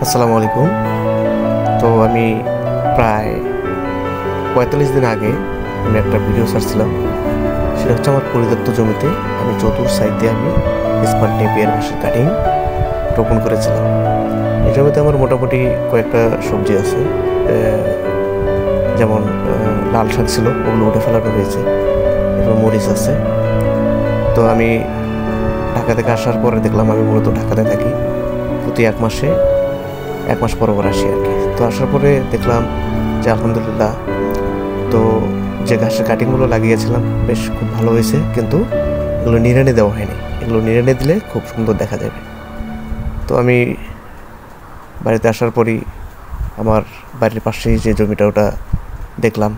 আসসালামু আলাইকুম। তো আমি প্রায় ৪৫ দিন আগে আমি একটা ভিডিও ছাড়ছিলাম। সেটা হচ্ছে আমার পরিত্যক্ত জমিতে আমি চতুর সাইডে আমি স্মার্ট নেপিয়ার ঘাসের কাটিং রোপণ করেছিলাম। এই জমিতে আমার মোটামুটি কয়েকটা সবজি আছে, যেমন লাল শাক ছিল, ওগুলো উঠে ফেলানো হয়েছে, এরপর মরিচ আছে। তো আমি ঢাকা থেকে আসার পরে দেখলাম, আমি মূলত ঢাকাতে থাকি, প্রতি এক মাস পর আসি আর কি। তো আসার পরে দেখলাম যে আলহামদুলিল্লাহ, তো যে ঘাসের কাটিংগুলো লাগিয়েছিলাম বেশ খুব ভালো হয়েছে, কিন্তু এগুলো নিড়ানি দেওয়া হয়নি। এগুলো নিড়ানি দিলে খুব সুন্দর দেখা যাবে। তো আমি বাড়িতে আসার পরই আমার বাড়ির পাশেই যে জমিটা, ওটা দেখলাম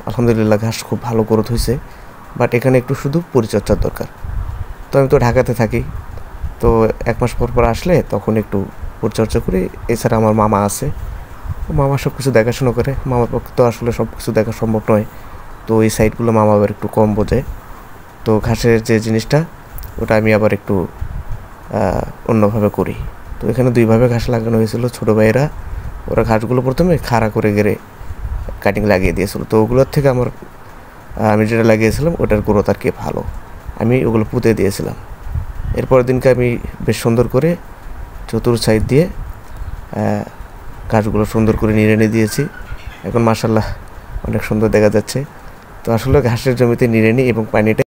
আলহামদুলিল্লাহ ঘাস খুব ভালো গ্রোথ হয়েছে, বাট এখানে একটু শুধু পরিচর্যার দরকার। তো আমি তো ঢাকাতে থাকি, তো এক মাস পর আসলে তখন একটু পরিচর্যা করি। এছাড়া আমার মামা আছে, মামা সব কিছু দেখাশুনো করে। মামার পক্ষে তো আসলে সব কিছু দেখা সম্ভব নয়, তো এই সাইডগুলো মামা আবার একটু কম বোঝে। তো ঘাসের যে জিনিসটা, ওটা আমি আবার একটু অন্যভাবে করি। তো এখানে দুইভাবে ঘাস লাগানো হয়েছিল। ছোটো ভাইয়েরা ওরা ঘাসগুলো প্রথমে খাড়া করে গেড়ে কাটিং লাগিয়ে দিয়েছিল। তো ওগুলোর থেকে আমি যেটা লাগিয়েছিলাম ওটার গ্রোথ আর কি ভালো, আমি ওগুলো পুঁতে দিয়েছিলাম। এরপরের দিনকে আমি বেশ সুন্দর করে চতুর সাইড দিয়ে গাছগুলো সুন্দর করে নিড়ানি দিয়েছি। এখন মাশাআল্লাহ অনেক সুন্দর দেখা যাচ্ছে। তো আসলে ঘাসের জমিতে নিড়ানি এবং পানিটা